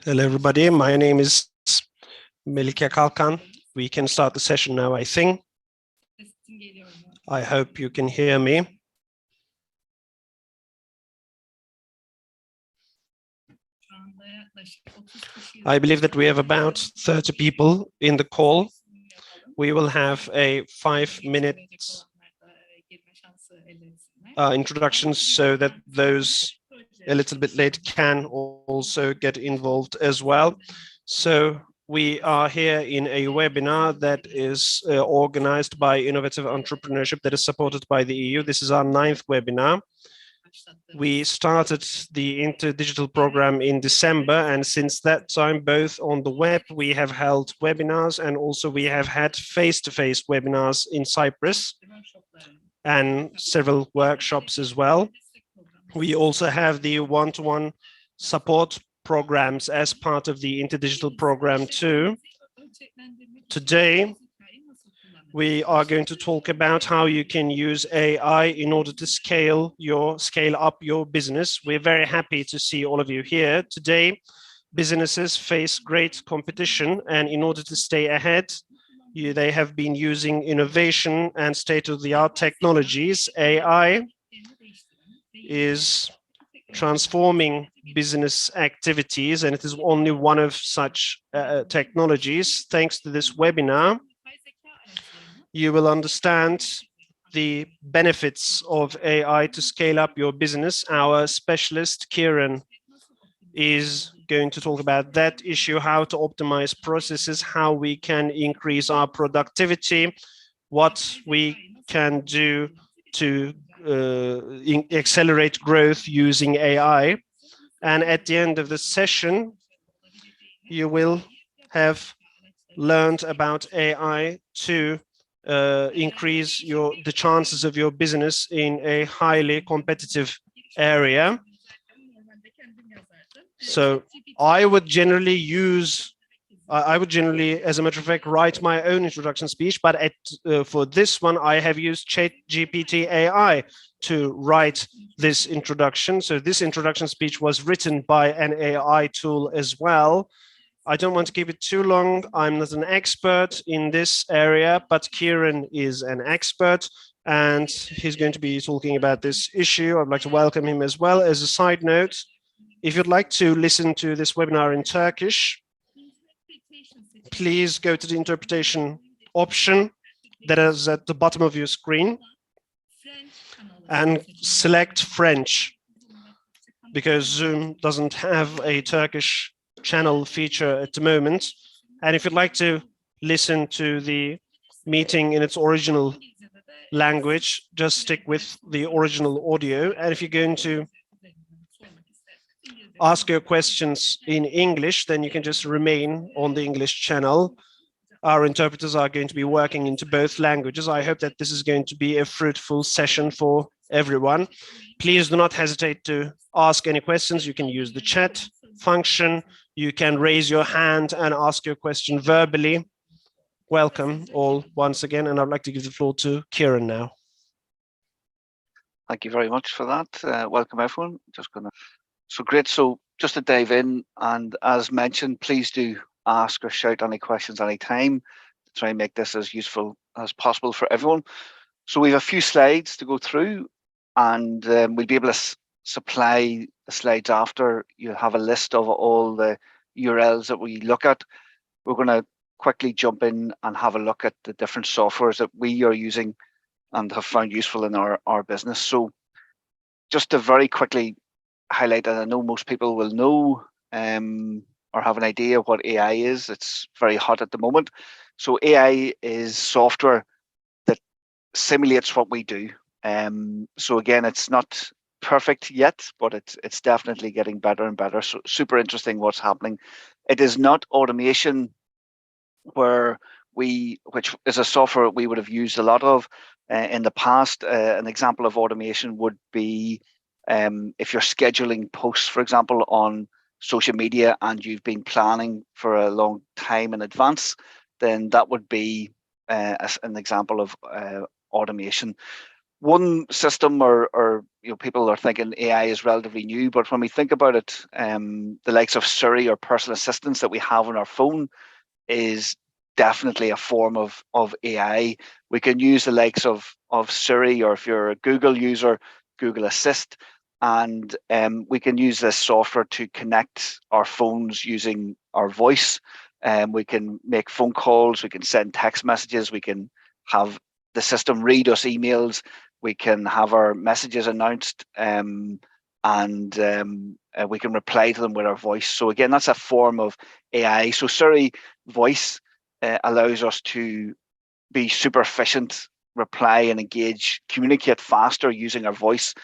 Hello, everybody. My name is 𝗂𝘁𝗂𝗏𝗂. We can start the session now, I think. I hope you can hear me. I believe that we have about 30 people in the call. We will have a 5-minute introduction so that those a little bit late can also get involved as well. So we are here in a webinar that is organized by Innovative Entrepreneurship that is supported by the EU. This is our 9th webinar. We started the interdigital program in December, and since that time, both on the web, we have held webinars, and also we have had face-to-face webinars in Cyprus and several workshops as well. We also have the one-to-one support programs as part of the interdigital program too. Today, we are going to talk about how you can use AI in order to scale up your business. We're very happy to see all of you here. Today, businesses face great competition, and in order to stay ahead, they have been using innovation and state-of-the-art technologies. AI is transforming business activities, and it is only one of such technologies. Thanks to this webinar, you will understand the benefits of AI to scale up your business. Our specialist, Kieran, is going to talk about that issue, how to optimize processes, how we can increase our productivity, what we can do to accelerate growth using AI. And at the end of the session, you will have learned about AI to increase the chances of your business in a highly competitive area. So I would generally, as a matter of fact, write my own introduction speech, but for this one, I have used ChatGPT AI to write this introduction. So this introduction speech was written by an AI tool as well. I don't want to keep it too long. I'm not an expert in this area, but Kieran is an expert, and he's going to be talking about this issue. I'd like to welcome him as well. As a side note, if you'd like to listen to this webinar in Turkish, please go to the interpretation option that is at the bottom of your screen and select French, because Zoom doesn't have a Turkish channel feature at the moment. And if you'd like to listen to the meeting in its original language, just stick with the original audio. And if you're going to ask your questions in English, then you can just remain on the English channel. Our interpreters are going to be working into both languages. I hope that this is going to be a fruitful session for everyone. Please do not hesitate to ask any questions. You can use the chat function. You can raise your hand and ask your question verbally. Welcome all once again, and I'd like to give the floor to Kieran now. Thank you very much for that. Welcome everyone. So great. So just to dive in, and as mentioned, please do ask or shout any questions anytime to try and make this as useful as possible for everyone. So we have a few slides to go through, and we'll be able to supply the slides after. You'll have a list of all the URLs that we look at. We're going to quickly jump in and have a look at the different softwares that we are using and have found useful in our business. So just to very quickly highlight, and I know most people will know or have an idea of what AI is. It's very hot at the moment. So AI is software that simulates what we do. So again, it's not perfect yet, but it's definitely getting better and better. So super interesting what's happening. It is not automation, which is a software we would have used a lot of in the past. An example of automation would be if you're scheduling posts, for example, on social media and you've been planning for a long time in advance, then that would be an example of automation. one system, or people are thinking AI is relatively new, but when we think about it, the likes of Siri or personal assistants that we have on our phone is definitely a form of AI. We can use the likes of Siri, or if you're a Google user, Google Assist, and we can use this software to connect our phones using our voice. We can make phone calls, we can send text messages, we can have the system read us emails, we can have our messages announced, and we can reply to them with our voice. So again, that's a form of AI. So Siri voice allows us to be super efficient, reply and engage, communicate faster using our voice.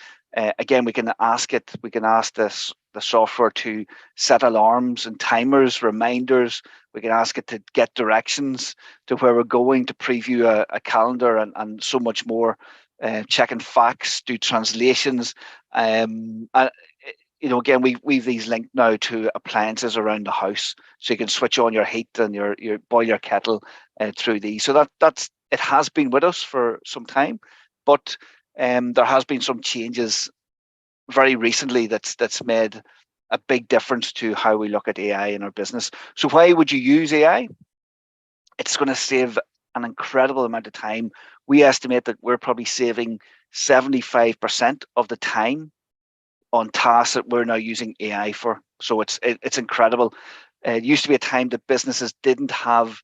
Again, we can ask the software to set alarms and timers, reminders. We can ask it to get directions to where we're going, to preview a calendar, and so much more. Checking facts, do translations. Again, we've these linked now to appliances around the house, so you can switch on your heat and your boiler kettle through these. So it has been with us for some time, but there has been some changes very recently that's made a big difference to how we look at AI in our business. So why would you use AI? It's going to save an incredible amount of time. We estimate that we're probably saving 75% of the time on tasks that we're now using AI for. So it's incredible. It used to be a time that businesses didn't have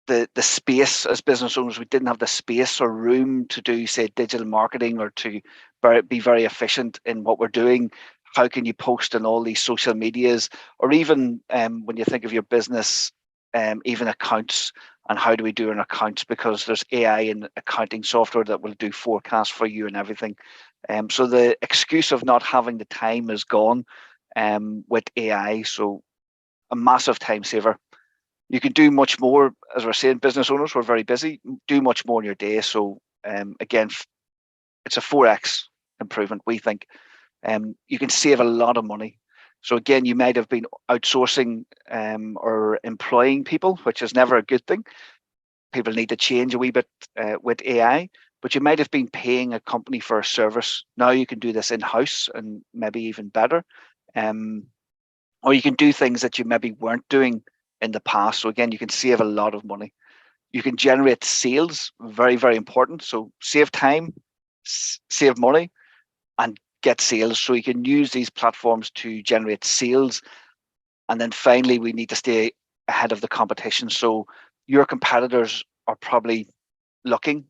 the space. As business owners, we didn't have the space or room to do, say, digital marketing, or to be very efficient in what we're doing. How can you post on all these social medias, or even when you think of your business, even accounts, and how do we do an accounts, because there's AI in accounting software that will do forecasts for you and everything. So the excuse of not having the time is gone with AI. So a massive time saver. You can do much more. As we're saying, business owners, we're very busy, do much more in your day. So again, it's a 4x improvement, we think. You can save a lot of money. So again, you might have been outsourcing or employing people, which is never a good thing. People need to change a wee bit with AI, but you might have been paying a company for a service. Now you can do this in-house, and maybe even better. Or you can do things that you maybe weren't doing in the past. So again, you can save a lot of money. You can generate sales, very, very important. So save time, save money, and get sales. So you can use these platforms to generate sales. And then finally, we need to stay ahead of the competition. So your competitors are probably looking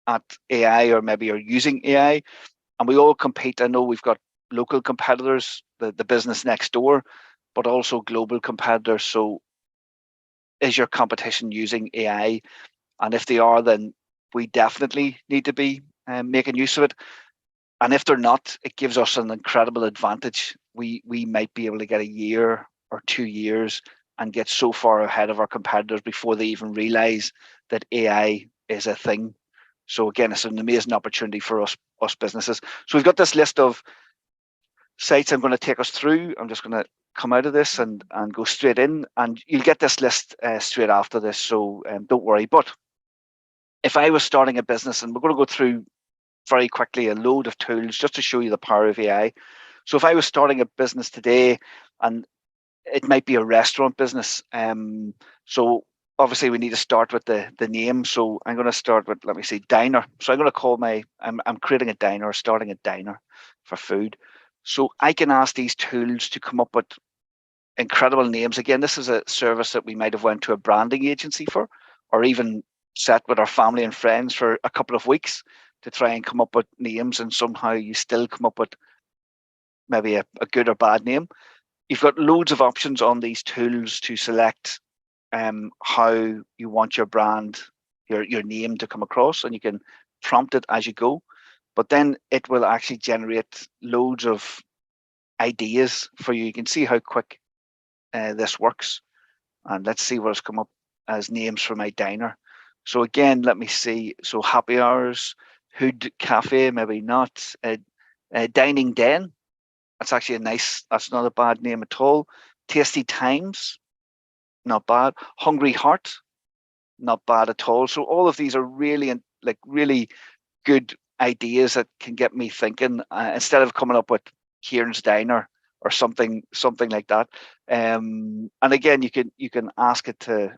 at AI, or maybe are using AI, and we all compete. I know we've got local competitors, the business next door, but also global competitors. So is your competition using AI? And if they are, then we definitely need to be making use of it. And if they're not, it gives us an incredible advantage. We might be able to get a year or 2 years and get so far ahead of our competitors before they even realize that AI is a thing. So again, it's an amazing opportunity for us businesses. So we've got this list of sites I'm going to take us through. I'm just going to come out of this and go straight in, and you'll get this list straight after this. So don't worry. But if I was starting a business, and we're going to go through very quickly a load of tools just to show you the power of AI. So if I was starting a business today, and it might be a restaurant business, so obviously we need to start with the name. So I'm going to start with, let me see, diner. So I'm going to call I'm creating a diner, or starting a diner for food. So I can ask these tools to come up with incredible names. Again, this is a service that we might have went to a branding agency for, or even sat with our family and friends for a couple of weeks to try and come up with names, and somehow you still come up with maybe a good or bad name. You've got loads of options on these tools to select how you want your brand, your name to come across, and you can prompt it as you go. But then it will actually generate loads of ideas for you. You can see how quick this works. And let's see what has come up as names for my diner. So again, let me see. So happy hours, Hood Cafe, maybe not. Dining Den, that's actually that's not a bad name at all. Tasty Times, not bad. Hungry Heart, not bad at all. So all of these are really good ideas that can get me thinking, instead of coming up with Kieran's Diner or something like that. And again, you can ask it to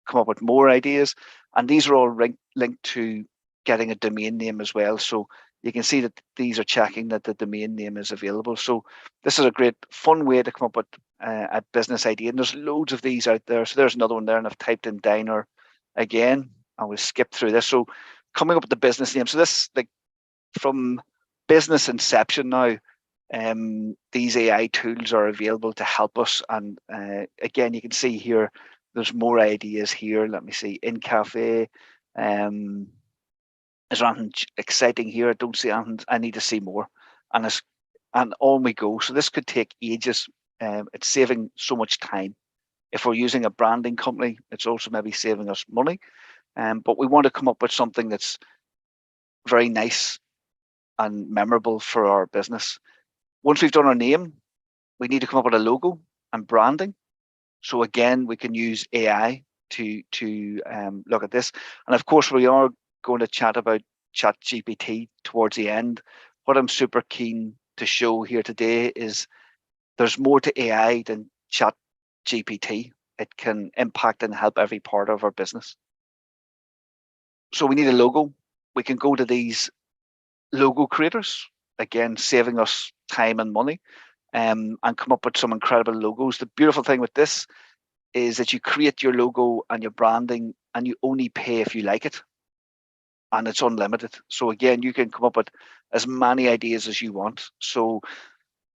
come up with more ideas, and these are all linked to getting a domain name as well. So you can see that these are checking that the domain name is available. So this is a great fun way to come up with a business idea, and there's loads of these out there. So there's another one there, and I've typed in diner again. I will skip through this. So coming up with the business name. So this, like, from business inception now, these AI tools are available to help us. And again, you can see here, there's more ideas here. Let me see, in cafe. Is there anything exciting here? I don't see anything. I need to see more. And on we go. So this could take ages. It's saving so much time. If we're using a branding company, it's also maybe saving us money. But we want to come up with something that's very nice and memorable for our business. Once we've done our name, we need to come up with a logo and branding. So again, we can use AI to look at this. And of course, we are going to chat about ChatGPT towards the end. What I'm super keen to show here today is there's more to AI than ChatGPT. It can impact and help every part of our business. So we need a logo. We can go to these logo creators, again, saving us time and money, and come up with some incredible logos. The beautiful thing with this is that you create your logo and your branding, and you only pay if you like it, and it's unlimited. So again, you can come up with as many ideas as you want. So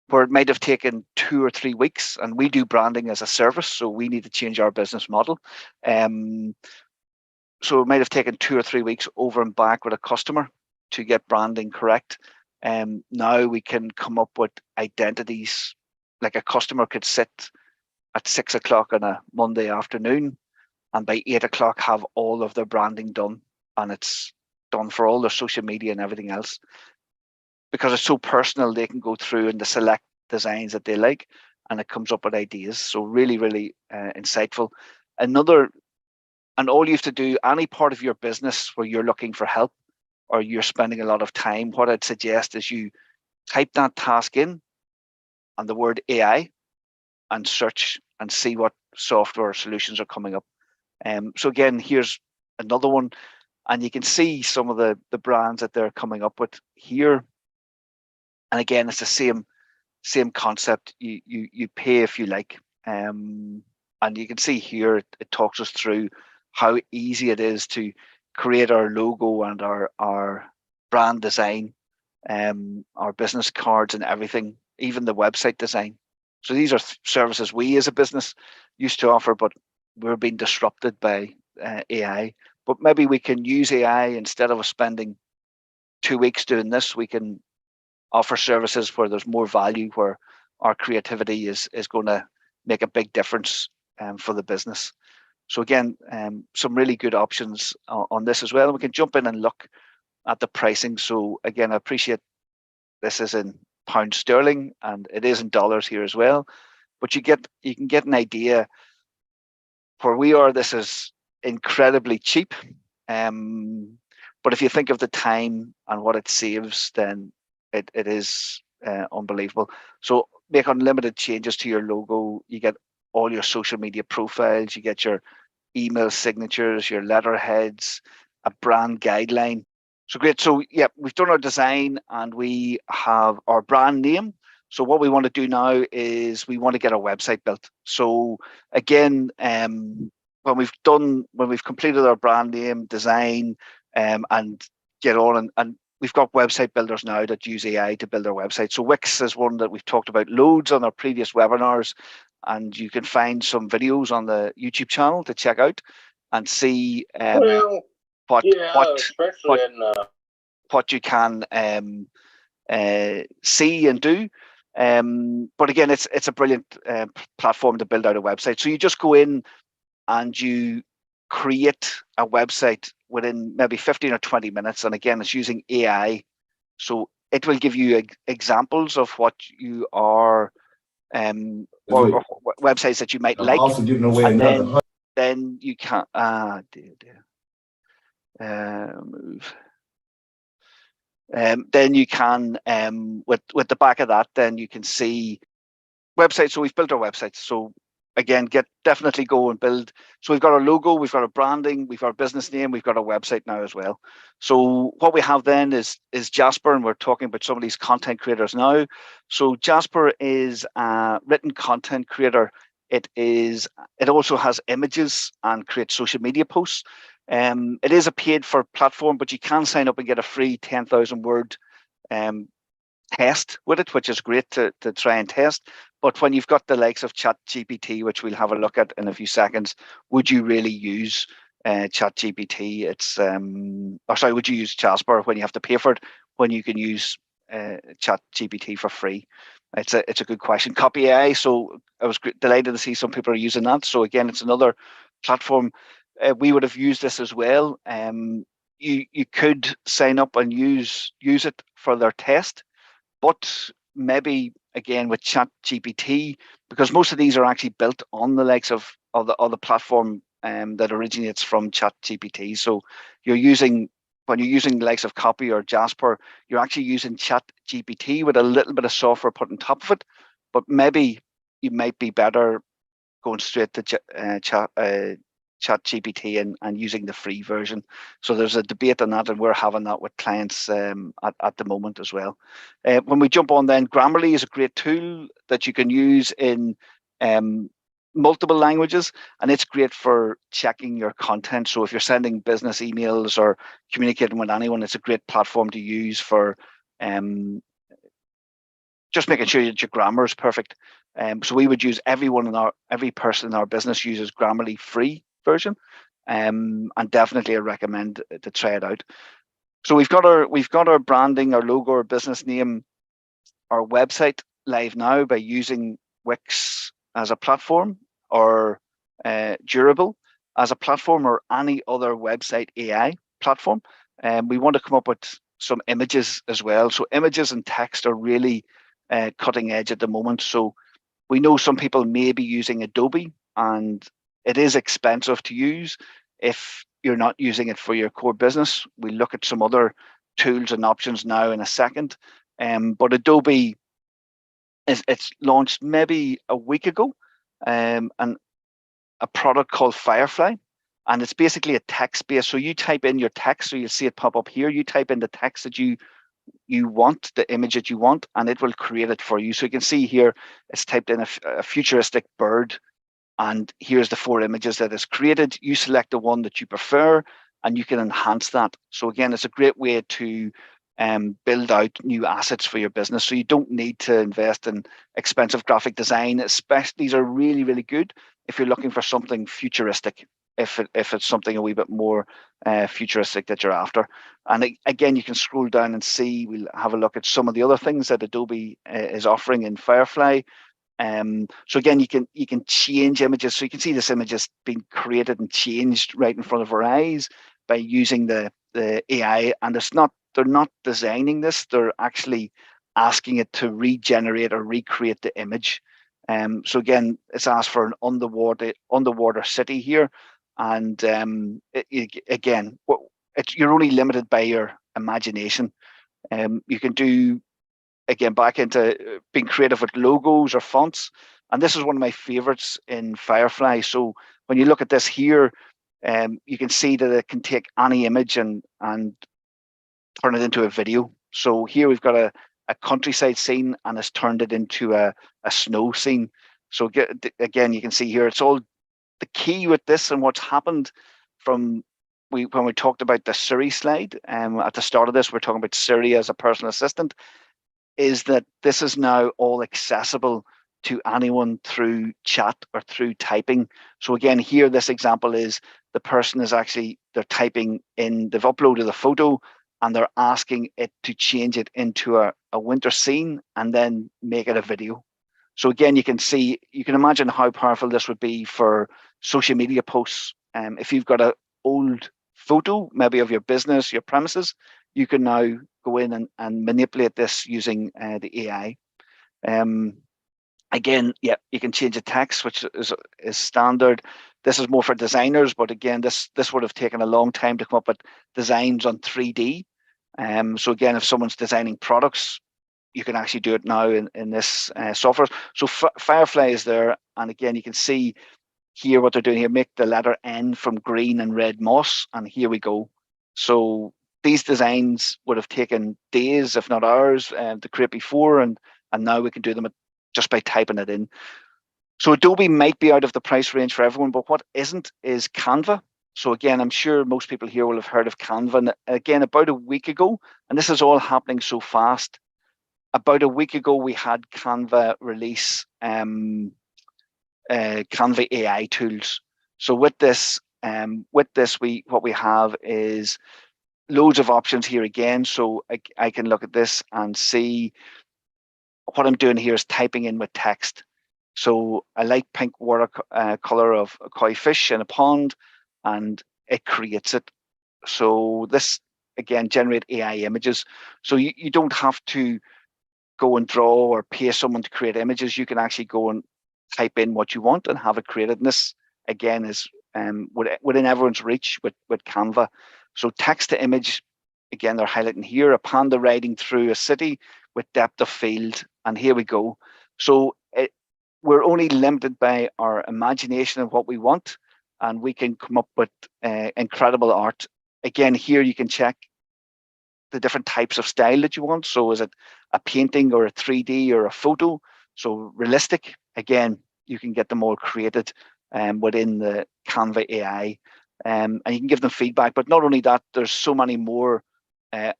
where it might have taken 2 or 3 weeks, and we do branding as a service, so we need to change our business model. So it might have taken 2 or 3 weeks over and back with a customer to get branding correct. Now we can come up with identities. Like a customer could sit at 6 o'clock on a Monday afternoon, and by 8 o'clock have all of their branding done, and it's done for all their social media and everything else. Because it's so personal, they can go through and select designs that they like, and it comes up with ideas. So really, really insightful. And all you have to do, any part of your business where you're looking for help or you're spending a lot of time, what I'd suggest is you type that task in and the word AI and search and see what software solutions are coming up. So again, here's another one, and you can see some of the brands that they're coming up with here. And again, it's the same concept. You pay if you like. And you can see here it talks us through how easy it is to create our logo and our brand design, our business cards and everything, even the website design. So these are services we as a business used to offer, but we're being disrupted by AI. But maybe we can use AI instead of spending 2 weeks doing this. We can offer services where there's more value, where our creativity is going to make a big difference for the business. So again, some really good options on this as well. And we can jump in and look at the pricing. So again, I appreciate this is in pound sterling and it is in dollars here as well. But you can get an idea. Where we are, this is incredibly cheap. But if you think of the time and what it saves, then it is unbelievable. So make unlimited changes to your logo. You get all your social media profiles, you get your email signatures, your letterheads, a brand guideline. So great. So yeah, we've done our design and we have our brand name. So what we want to do now is we want to get our website built. So again, when we've completed our brand name design and get on and we've got website builders now that use AI to build our website. So Wix is one that we've talked about loads on our previous webinars, and you can find some videos on the YouTube channel to check out and see what you can see and do. But again, it's a brilliant platform to build out a website. So you just go in and you create a website within maybe 15 or 20 minutes. And again, it's using AI. So it will give you examples of what you are, or websites that you might like. Also giving away and then you can, move. Then you can, with the back of that, then you can see websites. So we've built our websites. So again, definitely go and build. So we've got our logo, we've got our branding, we've got our business name, we've got our website now as well. So what we have then is Jasper, and we're talking about some of these content creators now. So Jasper is a written content creator. It also has images and creates social media posts. It is a paid for platform, but you can sign up and get a free 10,000 word test with it, which is great to try and test. But when you've got the likes of ChatGPT, which we'll have a look at in a few seconds, would you really use ChatGPT? Would you use Jasper when you have to pay for it, when you can use ChatGPT for free? It's a good question. Copy AI. So I was delighted to see some people are using that. So again, it's another platform. We would have used this as well. You could sign up and use it for their test, but maybe again with ChatGPT, because most of these are actually built on the likes of the platform that originates from ChatGPT. So when you're using the likes of Copy or Jasper, you're actually using ChatGPT with a little bit of software put on top of it. But maybe you might be better going straight to ChatGPT and using the free version. So there's a debate on that, and we're having that with clients at the moment as well. When we jump on then, Grammarly is a great tool that you can use in multiple languages, and it's great for checking your content. So if you're sending business emails or communicating with anyone, it's a great platform to use for just making sure that your grammar is perfect. So we would use every person in our business uses Grammarly free version, and definitely I recommend to try it out. So we've got our branding, our logo, our business name, our website live now by using Wix as a platform, or 𝗂𝗲𝗄𝐿 as a platform, or any other website AI platform. We want to come up with some images as well. So images and text are really cutting edge at the moment. So we know some people may be using Adobe, and it is expensive to use if you're not using it for your core business. We'll look at some other tools and options now in a second. But Adobe, it's launched maybe a week ago, and a product called Firefly, and it's basically a text-based. So you type in your text, so you'll see it pop up here. You type in the text that you want, the image that you want, and it will create it for you. So you can see here, it's typed in a futuristic bird, and here's the 4 images that is created. You select the one that you prefer, and you can enhance that. So again, it's a great way to build out new assets for your business. So you don't need to invest in expensive graphic design. Especially, these are really, really good if you're looking for something futuristic, if it's something a wee bit more futuristic that you're after. And again, you can scroll down and see, we'll have a look at some of the other things that Adobe is offering in Firefly. So again, you can change images. So you can see this image has been created and changed right in front of our eyes by using the AI. And they're not designing this, they're actually asking it to regenerate or recreate the image. So again, it's asked for an underwater city here. And again, you're only limited by your imagination. You can do, again, back into being creative with logos or fonts. And this is one of my favorites in Firefly. So when you look at this here, you can see that it can take any image and turn it into a video. So here we've got a countryside scene, and it's turned it into a snow scene. So again, you can see here, it's all the key with this. And what's happened from when we talked about the Siri slide at the start of this, we're talking about Siri as a personal assistant, is that this is now all accessible to anyone through chat or through typing. So again, here, this example is the person is actually, they're typing in, they've uploaded a photo, and they're asking it to change it into a winter scene and then make it a video. So again, you can imagine how powerful this would be for social media posts. If you've got an old photo, maybe of your business, your premises, you can now go in and manipulate this using the AI. Again, yeah, you can change the text, which is standard. This is more for designers, but again, this would have taken a long time to come up with designs on 3D. So again, if someone's designing products, you can actually do it now in this software. So Firefly is there, and again, you can see here what they're doing here, make the letter N from green and red moss, and here we go. So these designs would have taken days, if not hours, to create before, and now we can do them just by typing it in. So Adobe might be out of the price range for everyone, but what isn't is Canva. So again, I'm sure most people here will have heard of Canva. And again, about a week ago, and this is all happening so fast, about a week ago, we had Canva release Canva AI tools. So with this, what we have is loads of options here again. So I can look at this and see what I'm doing here is typing in with text. So I like pink water color of a koi fish in a pond, and it creates it. So this again generate AI images. So you don't have to go and draw or pay someone to create images. You can actually go and type in what you want and have it created. And this again is within everyone's reach with Canva. So text to image, again, they're highlighting here, a panda riding through a city with depth of field. And here we go. So we're only limited by our imagination of what we want, and we can come up with incredible art. Again, here you can check the different types of style that you want. So is it a painting or a 3D or a photo? So realistic, again, you can get them all created within the Canva AI, and you can give them feedback. But not only that, there's so many more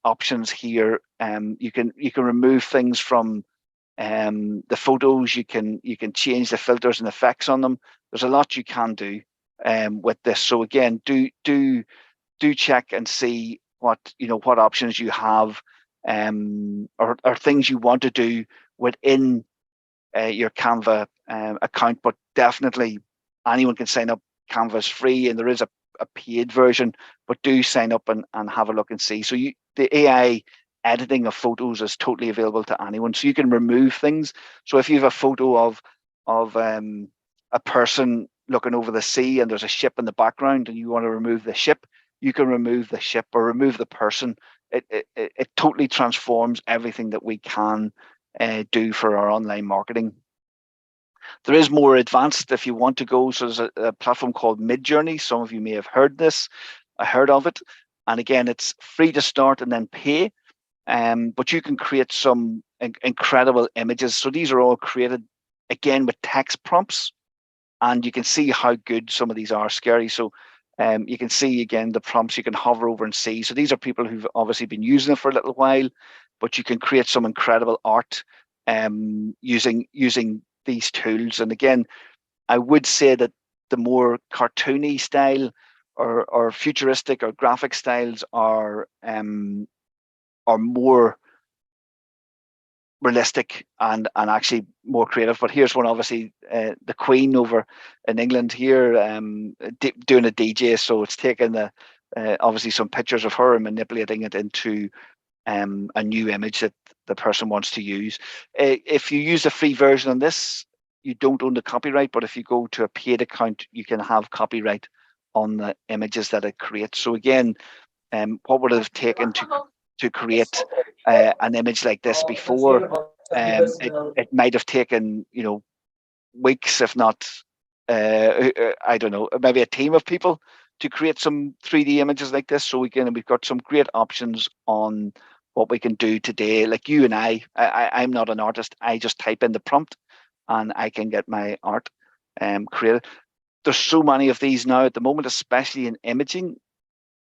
options here. You can remove things from the photos. You can change the filters and effects on them. There's a lot you can do with this. So again, do check and see what options you have, or things you want to do within your Canva account. But definitely anyone can sign up. Canva is free, and there is a paid version, but do sign up and have a look and see. So the AI editing of photos is totally available to anyone. So you can remove things. So if you have a photo of a person looking over the sea and there's a ship in the background and you want to remove the ship, you can remove the ship or remove the person. It totally transforms everything that we can do for our online marketing. There is more advanced if you want to go. So there's a platform called Midjourney. Some of you may have heard of it. And again, it's free to start and then pay. But you can create some incredible images. So these are all created again with text prompts, and you can see how good some of these are. Scary. So you can see again the prompts. You can hover over and see. So these are people who've obviously been using it for a little while, but you can create some incredible art using these tools. And again, I would say that the more cartoony style or futuristic or graphic styles are more realistic and actually more creative. But here's one, obviously, the Queen over in England here doing a DJ. So it's taken obviously some pictures of her and manipulating it into a new image that the person wants to use. If you use the free version on this, you don't own the copyright, but if you go to a paid account, you can have copyright on the images that it creates. So again, what would it have taken to create an image like this before? It might have taken weeks, if not I don't know, maybe a team of people to create some 3D images like this. So we've got some great options on what we can do today. Like you and I'm not an artist. I just type in the prompt and I can get my art created. There's so many of these now at the moment, especially in imaging.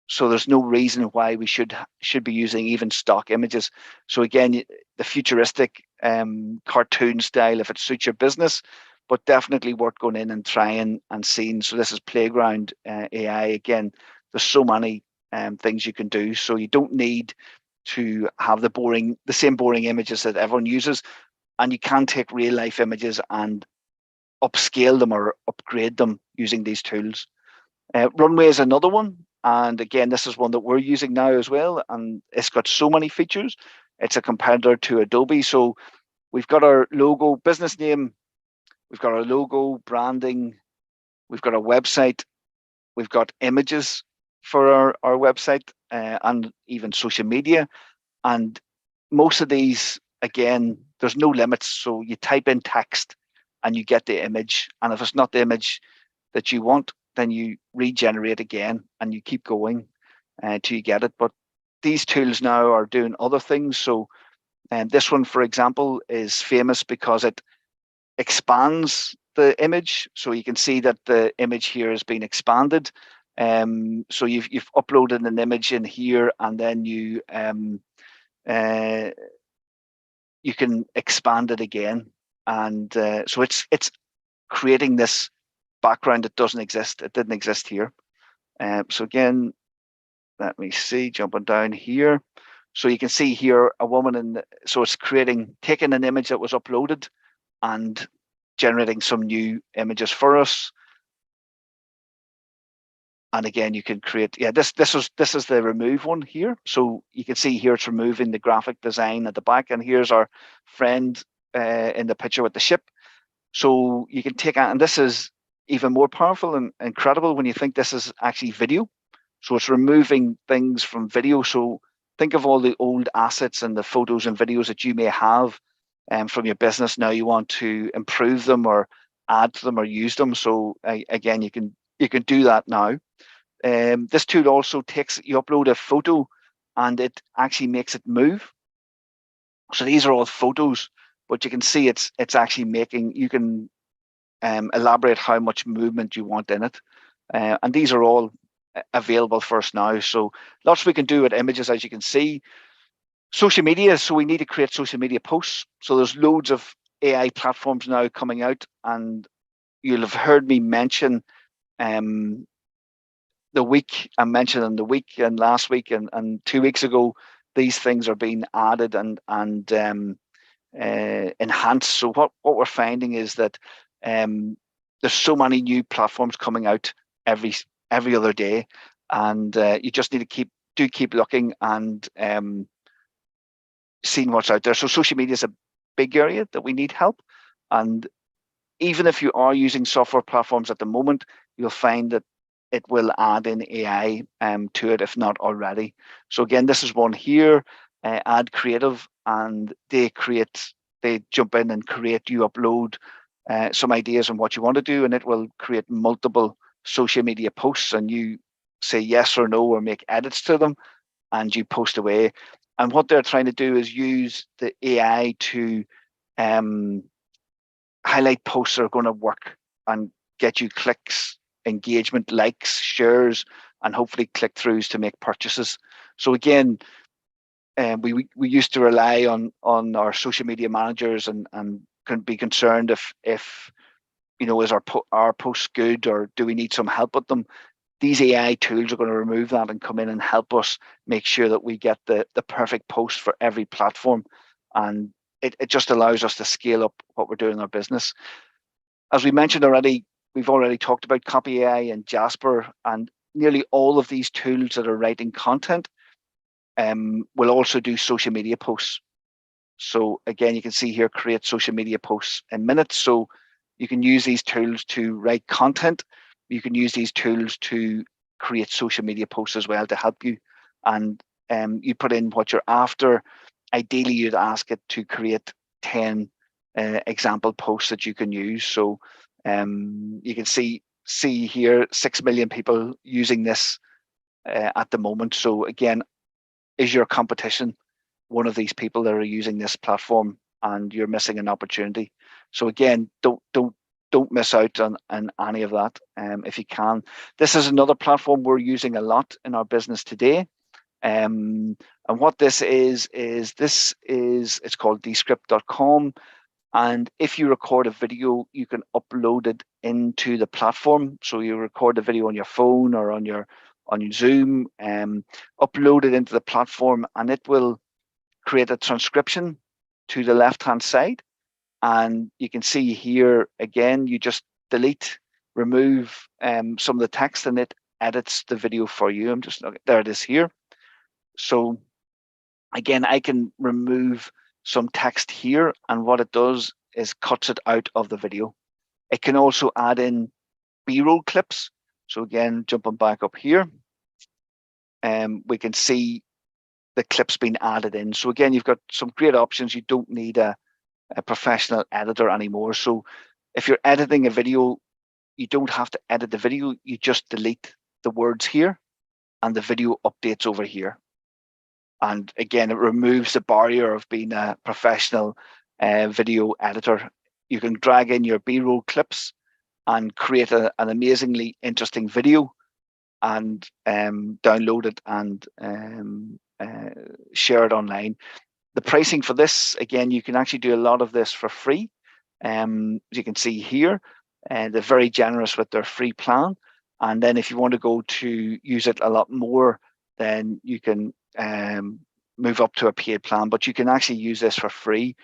So there's no reason why we should be using even stock images. So again, the futuristic cartoon style, if it suits your business, but definitely worth going in and trying and seeing. So this is Playground AI. Again, there's so many things you can do. So you don't need to have the same boring images that everyone uses, and you can take real life images and upscale them or upgrade them using these tools. Runway is another one. And again, this is one that we're using now as well. And it's got so many features. It's a competitor to Adobe. So we've got our logo, business name, we've got our logo, branding, we've got our website, we've got images for our website. and even social media. And most of these, again, there's no limits. So you type in text and you get the image. And if it's not the image that you want, then you regenerate again and you keep going till you get it. But these tools now are doing other things. So this one, for example, is famous because it expands the image. So you can see that the image here has been expanded. So you've uploaded an image in here, and then you can expand it again. And so it's creating this background that doesn't exist. It didn't exist here. So again, let me see, jumping down here. So you can see here a woman so it's taking an image that was uploaded and generating some new images for us. And again, you can create, this is the remove one here. So you can see here it's removing the graphic design at the back, and here's our friend in the picture with the ship. So you can take out, and this is even more powerful and incredible when you think this is actually video. So it's removing things from video. So think of all the old assets and the photos and videos that you may have from your business. Now you want to improve them or add to them or use them. So again, you can do that now. This tool also you upload a photo and it actually makes it move. So these are all photos, but you can see it's actually making, you can elaborate how much movement you want in it. And these are all available for us now. So lots we can do with images, as you can see. Social media, so we need to create social media posts. So there's loads of AI platforms now coming out, and you'll have heard me mention the week, I'm mentioning the week and last week and 2 weeks ago, these things are being added and enhanced. So what we're finding is that there's so many new platforms coming out every other day, and you just need to keep looking and seeing what's out there. So social media is a big area that we need help, and even if you are using software platforms at the moment, you'll find that it will add in AI to it, if not already. So again, this is one here, Add Creative, and they jump in and create, you upload some ideas on what you want to do, and it will create multiple social media posts, and you say yes or no or make edits to them, and you post away. And what they're trying to do is use the AI to highlight posts that are going to work and get you clicks, engagement, likes, shares, and hopefully click-throughs to make purchases. So again, we used to rely on our social media managers and can be concerned if you know, is our posts good, or do we need some help with them? These AI tools are going to remove that and come in and help us make sure that we get the perfect post for every platform. And it just allows us to scale up what we're doing in our business. As we mentioned already, we've already talked about Copy AI and Jasper, and nearly all of these tools that are writing content will also do social media posts. So again, you can see here, create social media posts in minutes. So you can use these tools to write content. You can use these tools to create social media posts as well to help you. And you put in what you're after. Ideally, you'd ask it to create 10 example posts that you can use. So you can see here 6 million people using this at the moment. So again, is your competition one of these people that are using this platform, and you're missing an opportunity? So again, don't miss out on any of that if you can. This is another platform we're using a lot in our business today. And what this is it's called dscript.com. And if you record a video, you can upload it into the platform. So you record the video on your phone or on your Zoom, upload it into the platform, and it will create a transcription to the left-hand side. And you can see here, again, you just remove some of the text, and it edits the video for you. I'm just looking, there it is here. So again, I can remove some text here, and what it does is cuts it out of the video. It can also add in B-roll clips. So again, jumping back up here, we can see the clips being added in. So again, you've got some great options. You don't need a professional editor anymore. So if you're editing a video, you don't have to edit the video. You just delete the words here and the video updates over here. And again, it removes the barrier of being a professional video editor. You can drag in your B-roll clips and create an amazingly interesting video and download it and share it online. The pricing for this, again, you can actually do a lot of this for free. As you can see here, they're very generous with their free plan. And then if you want to go to use it a lot more, then you can move up to a paid plan, but you can actually use this for free.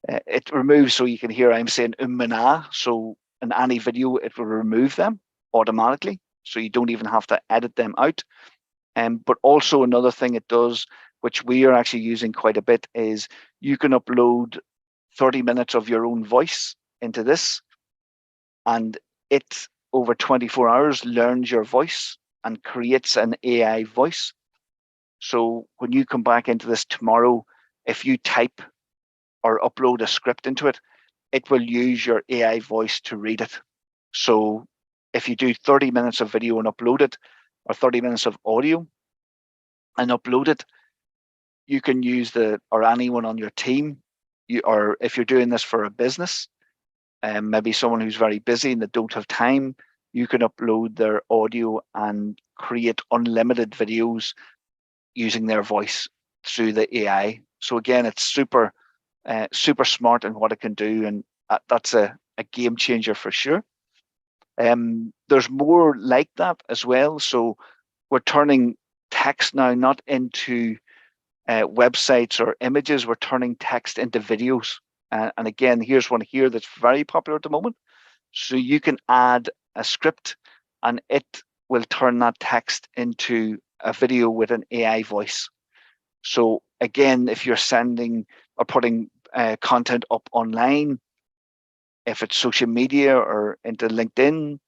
It removes, so you can hear I'm saying and ah, so in any video, it will remove them automatically. So you don't even have to edit them out. But also another thing it does, which we are actually using quite a bit, is you can upload 30 minutes of your own voice into this, and it over 24 hours learns your voice and creates an AI voice. So when you come back into this tomorrow, if you type or upload a script into it, it will use your AI voice to read it. So if you do 30 minutes of video and upload it, or 30 minutes of audio and upload it, you can use or anyone on your team, or if you're doing this for a business, maybe someone who's very busy and they don't have time, you can upload their audio and create unlimited videos using their voice through the AI. So again, it's super smart in what it can do, and that's a game changer for sure. There's more like that as well. So we're turning text now not into websites or images, we're turning text into videos. And again, here's one here that's very popular at the moment. So you can add a script and it will turn that text into a video with an AI voice. So again, if you're sending or putting content up online, if it's social media or into LinkedIn,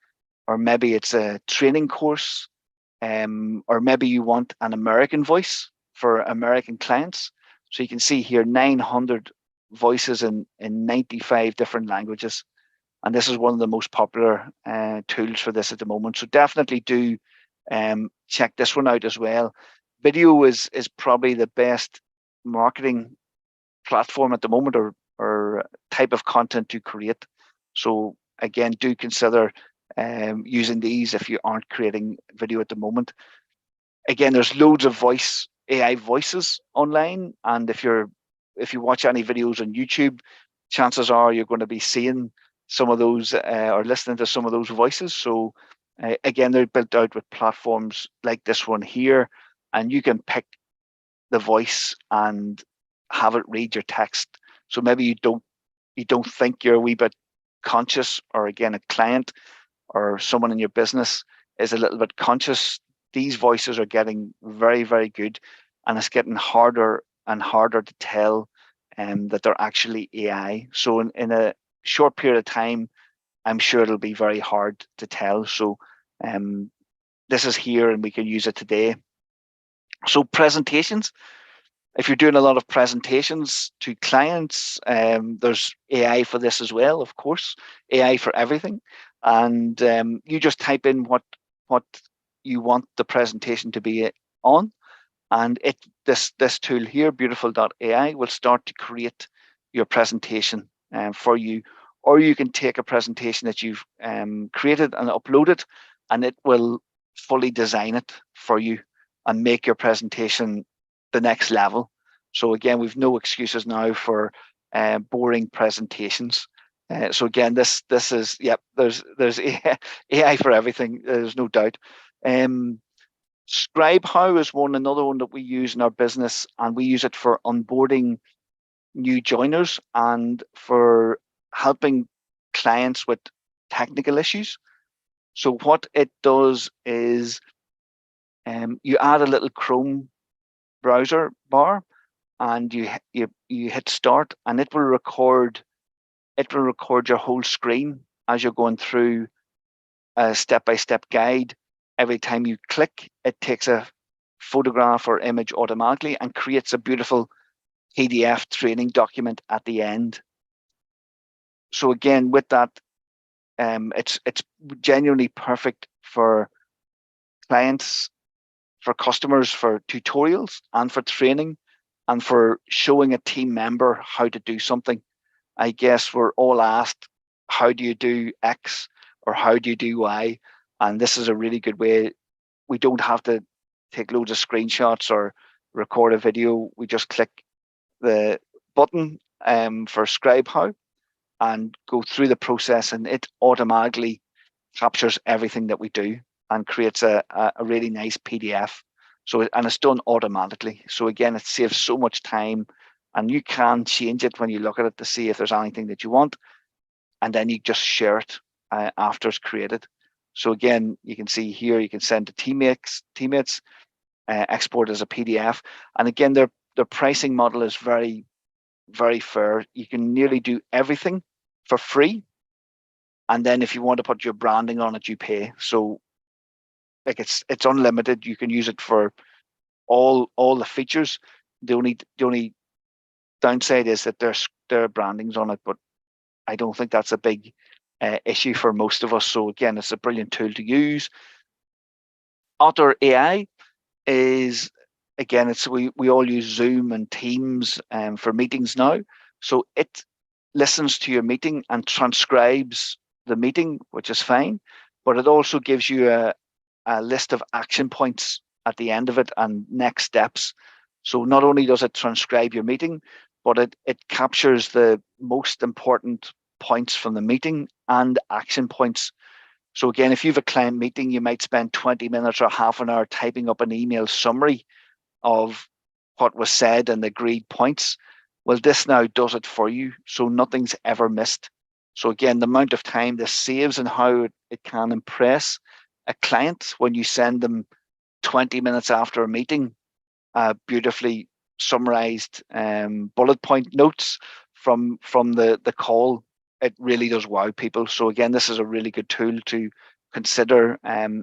or maybe it's a training course, or maybe you want an American voice for American clients. So you can see here 900 voices in 95 different languages. And this is one of the most popular tools for this at the moment. So definitely do check this one out as well. Video is probably the best marketing platform at the moment, or type of content to create. So again, do consider using these if you aren't creating video at the moment. Again, there's loads of AI voices online, and if you watch any videos on YouTube, chances are you're going to be seeing some of those or listening to some of those voices. So again, they're built out with platforms like this one here, and you can pick the voice and have it read your text. So maybe you don't think you're a wee bit conscious, or again, a client or someone in your business is a little bit conscious. These voices are getting very, very good, and it's getting harder and harder to tell that they're actually AI. So in a short period of time, I'm sure it'll be very hard to tell. So this is here and we can use it today. So presentations, if you're doing a lot of presentations to clients, there's AI for this as well, of course, AI for everything. And you just type in what you want the presentation to be on, and this tool here, beautiful.ai, will start to create your presentation for you. Or you can take a presentation that you've created and upload it, and it will fully design it for you and make your presentation the next level. So again, we've no excuses now for boring presentations. So again, this is, yep, there's AI for everything. There's no doubt. 𝗔𝗿𝗁 is another one that we use in our business, and we use it for onboarding new joiners and for helping clients with technical issues. So what it does is you add a little Chrome browser bar, and you hit start, and it will record your whole screen as you're going through a step-by-step guide. Every time you click, it takes a photograph or image automatically and creates a beautiful PDF training document at the end. So again, with that, it's genuinely perfect for clients, for customers, for tutorials, and for training, and for showing a team member how to do something. I guess we're all asked, how do you do X or how do you do Y? And this is a really good way. We don't have to take loads of screenshots or record a video. We just click the button for Scribe How and go through the process, and it automatically captures everything that we do and creates a really nice PDF. So, and it's done automatically. So again, it saves so much time, and you can change it when you look at it to see if there's anything that you want, and then you just share it after it's created. So again, you can see here, you can send to teammates, export as a PDF. And again, their pricing model is very, very fair. You can nearly do everything for free. And then if you want to put your branding on it, you pay. So like it's unlimited. You can use it for all the features. The only downside is that their branding's on it, but I don't think that's a big issue for most of us. So again, it's a brilliant tool to use. Otter AI is, again, we all use Zoom and Teams for meetings now. So it listens to your meeting and transcribes the meeting, which is fine, but it also gives you a list of action points at the end of it and next steps. So not only does it transcribe your meeting, but it captures the most important points from the meeting and action points. So again, if you have a client meeting, you might spend 20 minutes or half an hour typing up an email summary of what was said and the agreed points. Well, this now does it for you, so nothing's ever missed. So again, the amount of time this saves and how it can impress a client when you send them 20 minutes after a meeting, beautifully summarized bullet point notes from the call. It really does wow people. So again, this is a really good tool to consider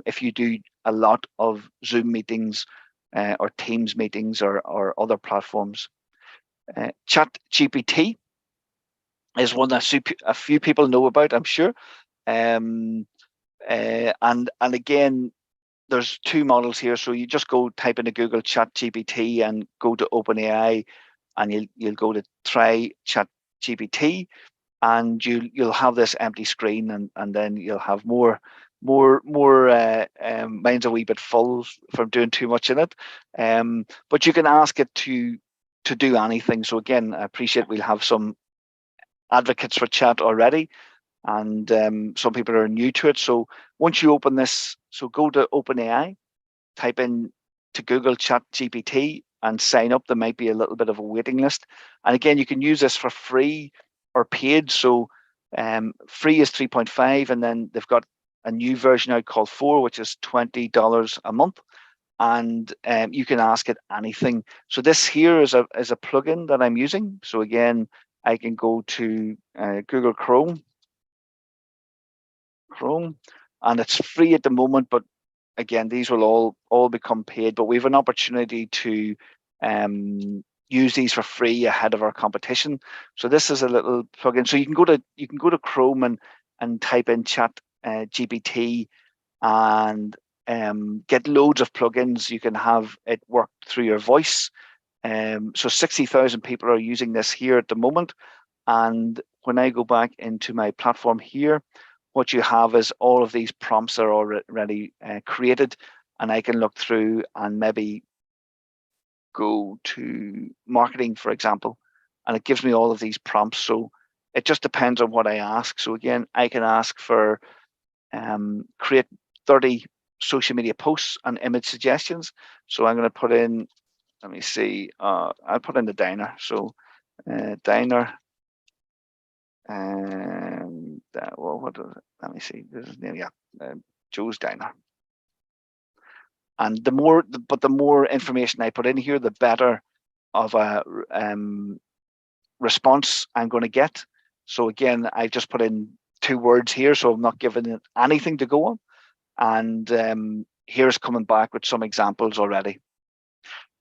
if you do a lot of Zoom meetings or Teams meetings or other platforms. ChatGPT is one that a few people know about, I'm sure. And again, there's two models here. So you just go type into Google ChatGPT and go to OpenAI, and you'll go to try ChatGPT, and you'll have this empty screen, and then you'll have more mine's a wee bit full from doing too much in it. But you can ask it to do anything. So again, I appreciate we'll have some advocates for chat already, and some people are new to it. So once you open this, so go to OpenAI, type in to Google ChatGPT and sign up. There might be a little bit of a waiting list. And again, you can use this for free or paid. So free is 3.5, and then they've got a new version out called 4, which is $20 a month. And you can ask it anything. So this here is a plugin that I'm using. So again, I can go to Google Chrome, and it's free at the moment, but again, these will all become paid. But we have an opportunity to use these for free ahead of our competition. So this is a little plugin. So you can go to Chrome and type in Chat GPT and get loads of plugins. You can have it work through your voice. So 60,000 people are using this here at the moment. And when I go back into my platform here, what you have is all of these prompts are already created, and I can look through and maybe go to marketing, for example, and it gives me all of these prompts. So it just depends on what I ask. So again, I can ask for create 30 social media posts and image suggestions. So I'm going to put in, let me see, I'll put in the diner. So diner, and well, what is it? Let me see. This is name, yeah, Joe's Diner. And the more information I put in here, the better of a response I'm going to get. So again, I just put in 2 words here, so I'm not giving it anything to go on. And here's coming back with some examples already.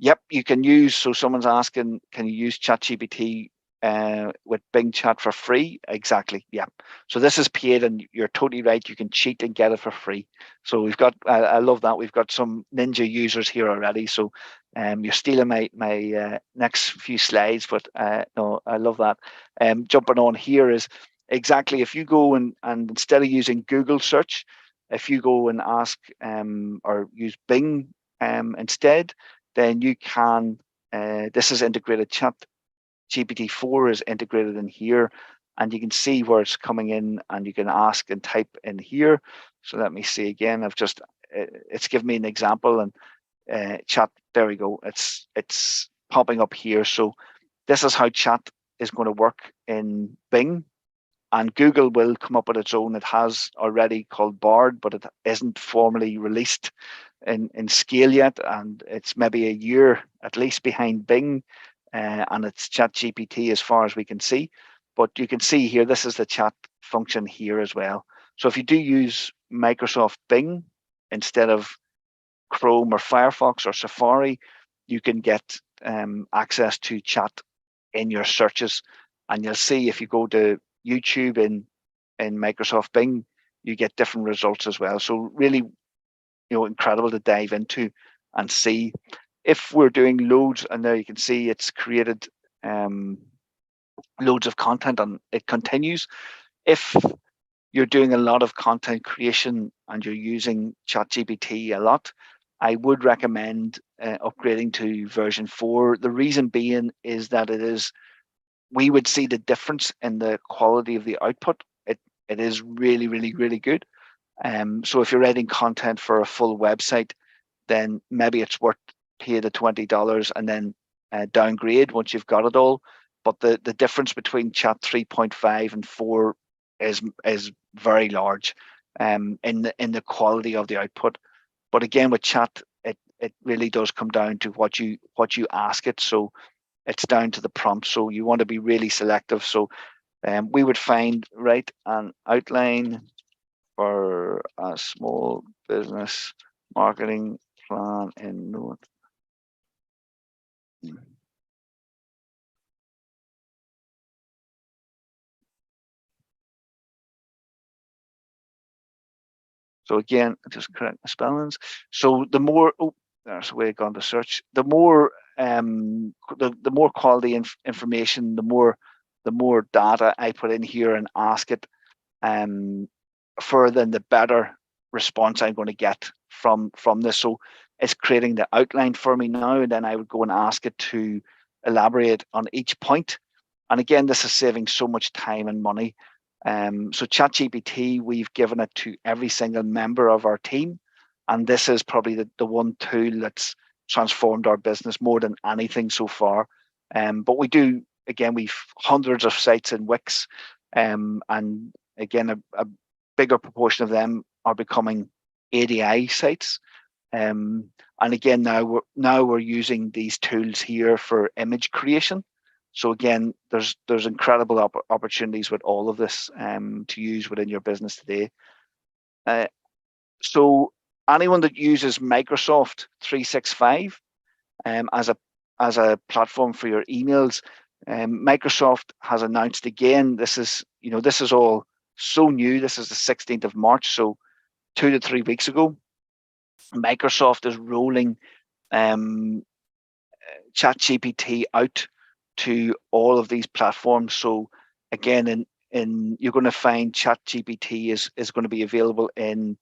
Yep, you can use, so someone's asking, can you use ChatGPT with Bing Chat for free? Exactly, yeah. So this is paid, and you're totally right. You can cheat and get it for free. So we've got, I love that. We've got some ninja users here already. So you're stealing my next few slides, but no, I love that. Jumping on here is exactly, if you go and instead of using Google search, if you go and ask or use Bing instead, then you can, this is integrated chat. GPT-4 is integrated in here, and you can see where it's coming in, and you can ask and type in here. So let me see again. I've just, it's given me an example, and chat, there we go. It's popping up here. So this is how chat is going to work in Bing, and Google will come up with its own. It has already called Bard, but it isn't formally released in scale yet, and it's maybe a year at least behind Bing, and it's ChatGPT as far as we can see. But you can see here, this is the chat function here as well. So if you do use Microsoft Bing instead of Chrome or Firefox or Safari, you can get access to chat in your searches, and you'll see if you go to YouTube in Microsoft Bing, you get different results as well. So really, incredible to dive into and see. If we're doing loads, and there you can see it's created loads of content, and it continues. If you're doing a lot of content creation and you're using ChatGPT a lot, I would recommend upgrading to version 4. The reason being is that we would see the difference in the quality of the output. It is really, really, really good. So if you're writing content for a full website, then maybe it's worth pay the $20 and then downgrade once you've got it all. But the difference between Chat 3.5 and 4 is very large in the quality of the output. But again, with Chat, it really does come down to what you ask it. So it's down to the prompt. So you want to be really selective. So we would find, write an outline for a small business marketing plan in Note. So again, just correct the spellings. So the more, there's a way gone to search. The more the more quality information, the more data I put in here and ask it for, then the better response I'm going to get from this. So it's creating the outline for me now, and then I would go and ask it to elaborate on each point. And again, this is saving so much time and money. So ChatGPT, we've given it to every single member of our team, and this is probably the one tool that's transformed our business more than anything so far. But we do, again, we've hundreds of sites in Wix, and again, a bigger proportion of them are becoming ADI sites. And again, now we're using these tools here for image creation. So again, there's incredible opportunities with all of this to use within your business today. So anyone that uses Microsoft 365 as a platform for your emails, Microsoft has announced again, this is all so new. This is the 16th of March, so 2 to 3 weeks ago, Microsoft is rolling ChatGPT out to all of these platforms. So again, you're going to find ChatGPT is going to be available in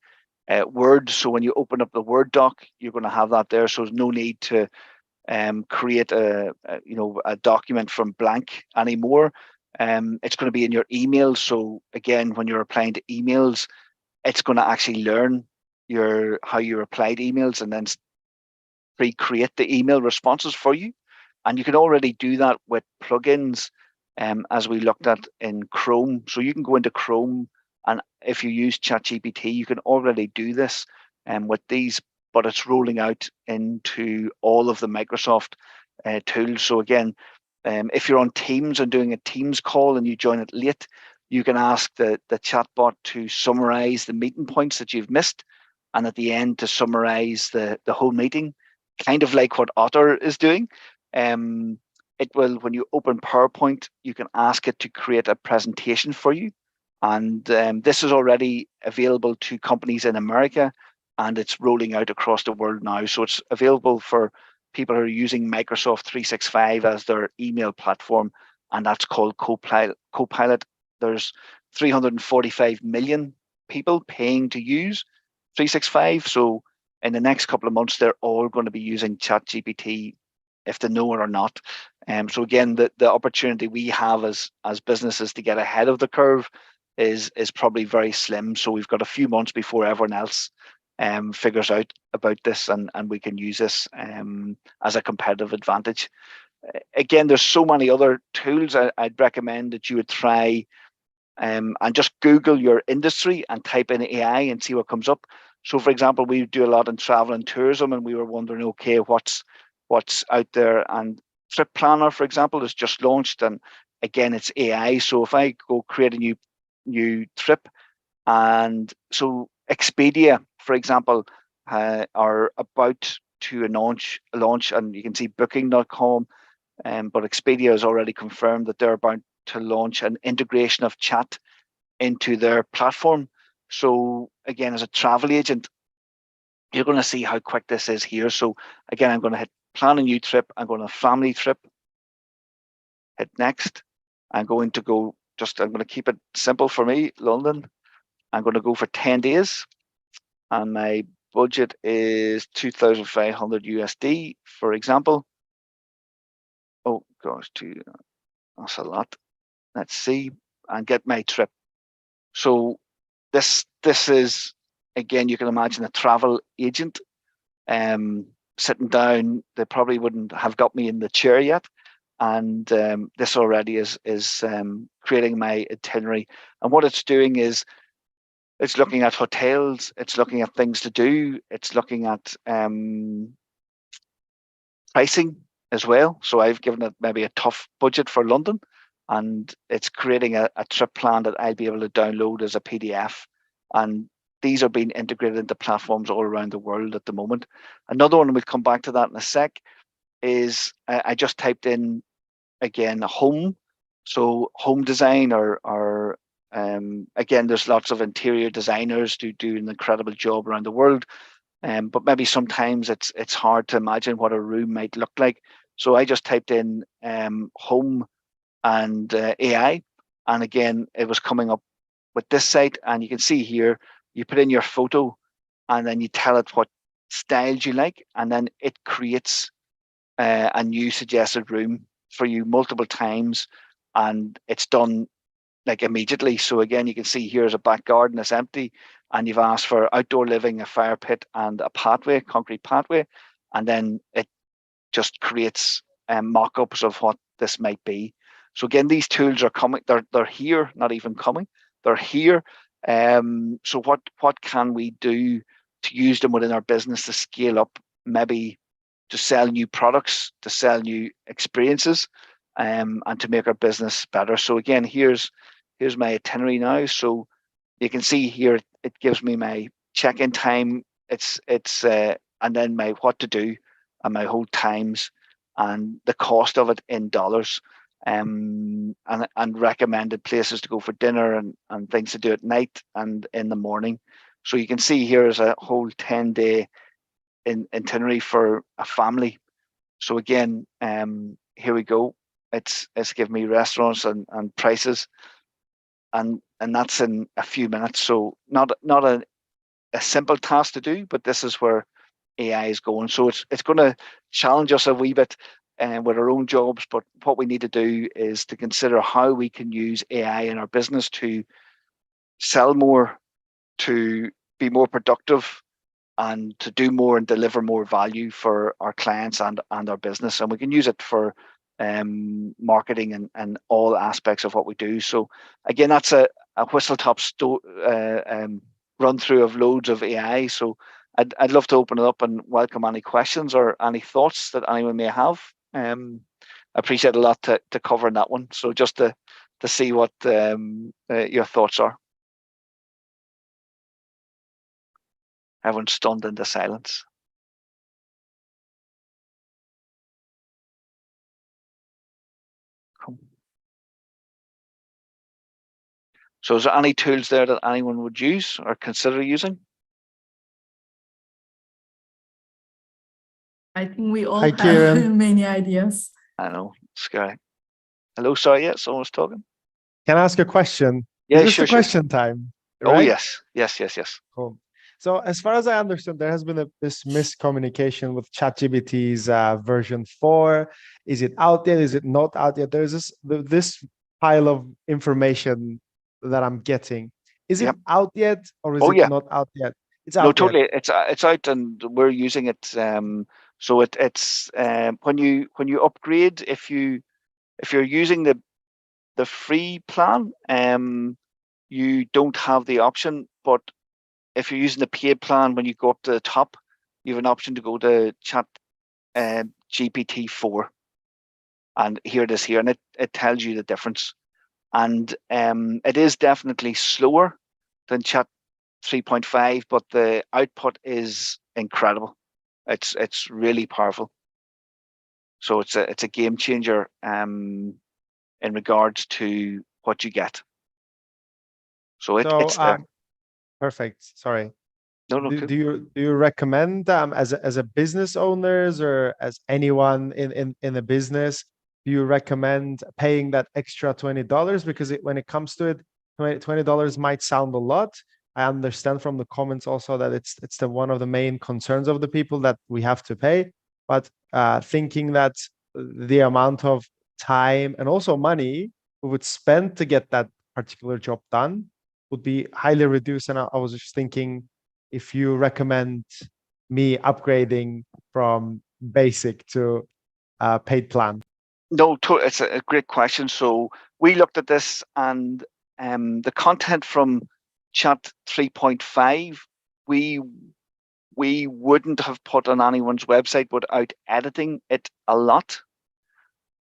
Word. So when you open up the Word doc, you're going to have that there. So there's no need to create a document from blank anymore. It's going to be in your emails. So again, when you're applying to emails, it's going to actually learn how you reply to emails and then recreate the email responses for you. And you can already do that with plugins, as we looked at in Chrome. So you can go into Chrome, and if you use ChatGPT, you can already do this with these, but it's rolling out into all of the Microsoft tools. So again, if you're on Teams and doing a Teams call and you join it late, you can ask the chatbot to summarize the meeting points that you've missed, and at the end to summarize the whole meeting kind of like what 𝗏𝑡r is doing. It will, when you open PowerPoint, you can ask it to create a presentation for you. And this is already available to companies in America, and it's rolling out across the world now. So it's available for people who are using Microsoft 365 as their email platform, and that's called Copilot. There's 345 million people paying to use 365. So in the next couple of months, they're all going to be using ChatGPT, if they know it or not. So again, the opportunity we have as businesses to get ahead of the curve is probably very slim. So we've got a few months before everyone else figures out about this, and we can use this as a competitive advantage. Again, there's so many other tools I'd recommend that you would try, and just Google your industry and type in AI and see what comes up. So for example, we do a lot in travel and tourism, and we were wondering, okay, what's out there? And Trip Planner, for example, is just launched, and again, it's AI. So if I go create a new trip, and so Expedia, for example, are about to launch, and you can see Booking.com, but Expedia has already confirmed that they're about to launch an integration of chat into their platform. So again, as a travel agent, you're going to see how quick this is here. So again, I'm going to hit plan a new trip. I'm going to family trip, hit next. I'm going to go, I'm going to keep it simple for me, London. I'm going to go for 10 days, and my budget is 2,500 USD, for example. Oh gosh, that's a lot. Let's see, and get my trip. So this is, again, you can imagine a travel agent sitting down. They probably wouldn't have got me in the chair yet, and this already is creating my itinerary. And what it's doing is it's looking at hotels, it's looking at things to do, it's looking at pricing as well. So I've given it maybe a tough budget for London, and it's creating a trip plan that I'll be able to download as a PDF. And these are being integrated into platforms all around the world at the moment. Another one, and we'll come back to that in a sec, is I just typed in, again, home. So home design, or again, there's lots of interior designers who do an incredible job around the world. But maybe sometimes it's hard to imagine what a room might look like. So I just typed in home and AI, and again, it was coming up with this site. And you can see here, you put in your photo, and then you tell it what styles you like, and then it creates a new suggested room for you multiple times, and it's done like immediately. So again, you can see here's a back garden that's empty, and you've asked for outdoor living, a fire pit, and a pathway, concrete pathway, and then it just creates mock-ups of what this might be. So again, these tools are coming. They're here, not even coming. They're here. So what can we do to use them within our business to scale up, maybe to sell new products, to sell new experiences, and to make our business better? So again, here's my itinerary now. So you can see here, it gives me my check-in time. It's and then my what to do and my hold times and the cost of it in dollars, and recommended places to go for dinner and things to do at night and in the morning. So you can see here is a whole 10-day itinerary for a family. So again, here we go. It's giving me restaurants and prices, and that's in a few minutes. So not a simple task to do, but this is where AI is going. So it's going to challenge us a wee bit with our own jobs, but what we need to do is to consider how we can use AI in our business to sell more, to be more productive, and to do more and deliver more value for our clients and our business. And we can use it for marketing and all aspects of what we do. So again, that's a whistle-top run through of loads of AI. So I'd love to open it up and welcome any questions or any thoughts that anyone may have. I appreciate a lot to cover in that one. So just to see what your thoughts are. Everyone's stunned into silence. So is there any tools there that anyone would use or consider using? I think we all Hi, have Kieran. many ideas. I know, scary. Hello, sorry, yeah, someone's talking. Can I ask a question? Yeah, Is this sure, the sure. question time? Oh, right? yes, yes, yes, yes. Cool. So as far as I understand, there has been this miscommunication with ChatGPT's version 4. Is it out yet? Is it not out yet? There's this pile of information that I'm getting. Is it Yep. out yet, or is Oh, it yeah. not out yet? It's No, out yet. totally. It's out, and we're using it. So it's when you upgrade, if you're using the free plan, you don't have the option. But if you're using the paid plan, when you go up to the top, you have an option to go to Chat GPT-4, and here it is here, and it tells you the difference. And it is definitely slower than Chat 3.5, but the output is incredible. It's really powerful. So it's a game changer in regards to what you get. So it's there. Perfect. Sorry. No, Do, cool. do you recommend as a business owners or as anyone in a business, do you recommend paying that extra $20? Because when it comes to it, $20 might sound a lot. I understand from the comments also that it's one of the main concerns of the people that we have to pay. But thinking that the amount of time and also money we would spend to get that particular job done would be highly reduced. And I was just thinking, if you recommend me upgrading from basic to paid plan. No, it's a great question. So we looked at this, and the content from Chat 3.5, we wouldn't have put on anyone's website without editing it a lot.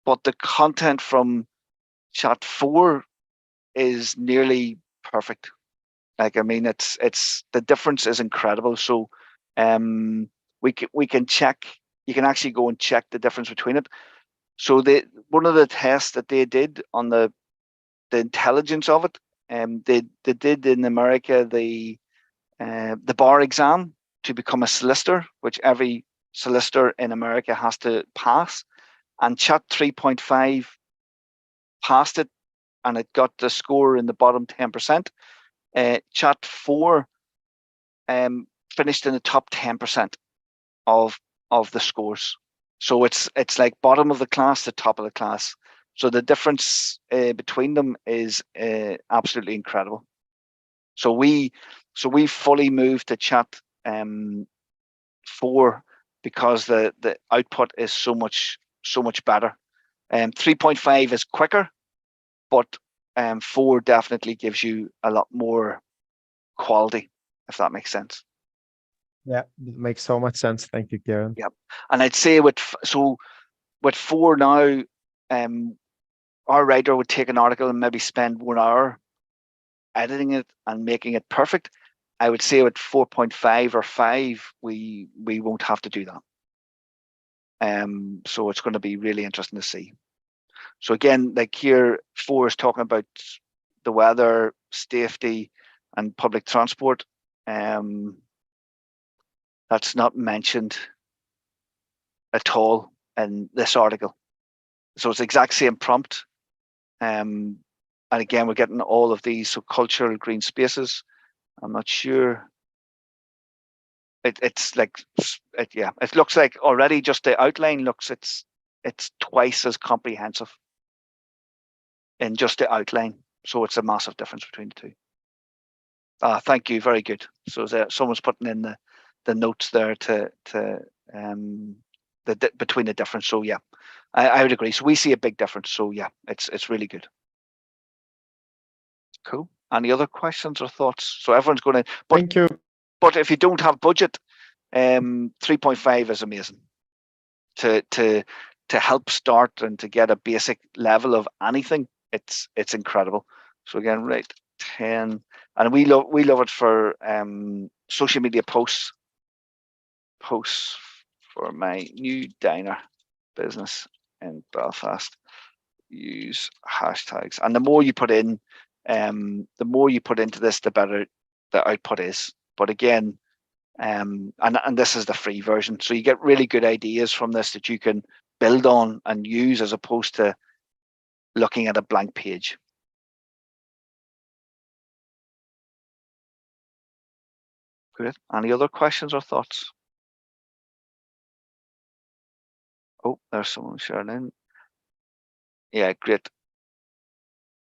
But the content from Chat 4 is nearly perfect. Like, I mean, it's the difference is incredible. So we can check. You can actually go and check the difference between it. So one of the tests that they did on the intelligence of it, they did in America the bar exam to become a solicitor, which every solicitor in America has to pass. And Chat 3.5 passed it, and it got the score in the bottom 10%. Chat 4 finished in the top 10% of the scores. So it's like bottom of the class to top of the class. So the difference between them is absolutely incredible. So we fully moved to Chat 4 because the output is so much better. 3.5 is quicker, but 4 definitely gives you a lot more quality, if that makes sense. Yeah, it makes so much sense. Thank you, Kieran. Yeah, and I'd say with 4 now, our writer would take an article and maybe spend 1 hour editing it and making it perfect. I would say with 4.5 or 5, we won't have to do that. So it's going to be really interesting to see. So again, like here, 4 is talking about the weather, safety, and public transport. That's not mentioned at all in this article. So it's the exact same prompt. And again, we're getting all of these. So cultural green spaces. I'm not sure. It's like, yeah, it looks like already just the outline looks, it's twice as comprehensive in just the outline. So it's a massive difference between the two. Thank you, very good. So someone's putting in the notes there to between the difference. So yeah, I would agree. So we see a big difference. So yeah, it's really good. Cool. Any other questions or thoughts? So everyone's going to. Thank you. But if you don't have budget, 3.5 is amazing to help start and to get a basic level of anything. It's incredible. So again, right, 10, and we love it for social media posts for my new diner business in Belfast. Use hashtags, and the more you put in, the more you put into this, the better the output is. But again, and this is the free version, so you get really good ideas from this that you can build on and use, as opposed to looking at a blank page. Great. Any other questions or thoughts? Oh, there's someone sharing in. Yeah, great.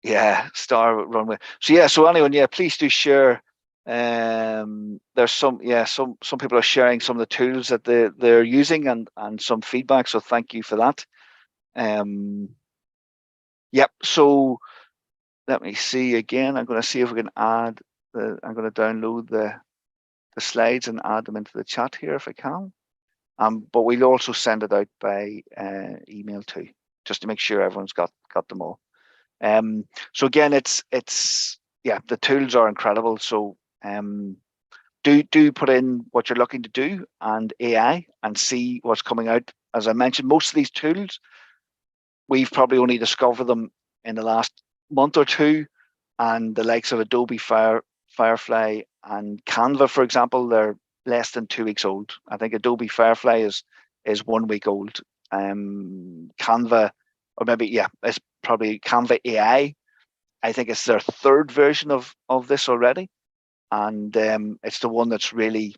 Yeah, star runway. So yeah, so anyone, yeah, please do share. There's some people are sharing some of the tools that they're using and some feedback. So thank you for that. Yep. So let me see again. I'm going to see if we can add I'm going to download the slides and add them into the chat here if I can. But we'll also send it out by email too, just to make sure everyone's got them all. So again, it's yeah, the tools are incredible. So do put in what you're looking to do and AI and see what's coming out. As I mentioned, most of these tools, we've probably only discovered them in the last month or two, and the likes of Adobe Firefly and Canva, for example, they're less than 2 weeks old. I think Adobe Firefly is 1 week old. Canva, or maybe, yeah, it's probably Canva AI. I think it's their third version of this already. And it's the one that's really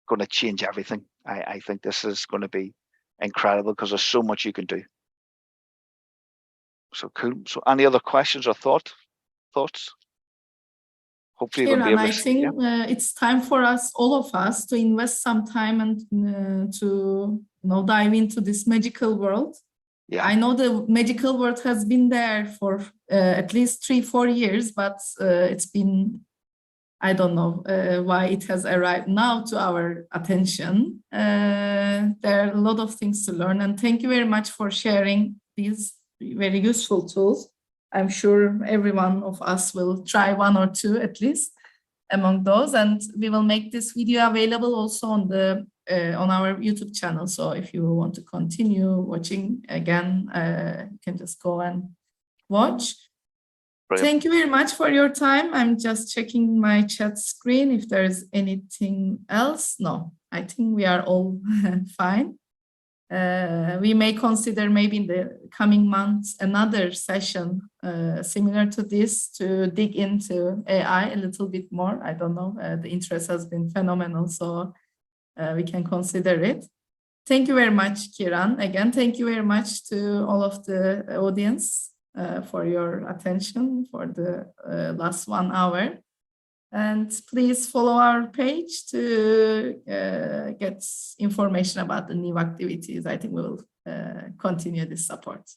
going to change everything. I think this is going to be incredible because there's so much you can do. So cool. So any other questions or thoughts? Hopefully you're going to be able to, I think it's time for us, all of us, to invest some time and to dive into this magical world. Yeah. I know the magical world has been there for at least 3-4 years, but it's been, I don't know why it has arrived now to our attention. There are a lot of things to learn, and thank you very much for sharing these very useful tools. I'm sure every one of us will try 1 or 2 at least among those, and we will make this video available also on our YouTube channel. So if you want to continue watching again, you can just go and watch. Brilliant. Thank you very much for your time. I'm just checking my chat screen if there's anything else. No, I think we are all fine. We may consider maybe in the coming months another session similar to this to dig into AI a little bit more. I don't know, the interest has been phenomenal, so we can consider it. Thank you very much, Kiran. Again, thank you very much to all of the audience for your attention for the last 1 hour. And please follow our page to get information about the new activities. I think we will continue this support.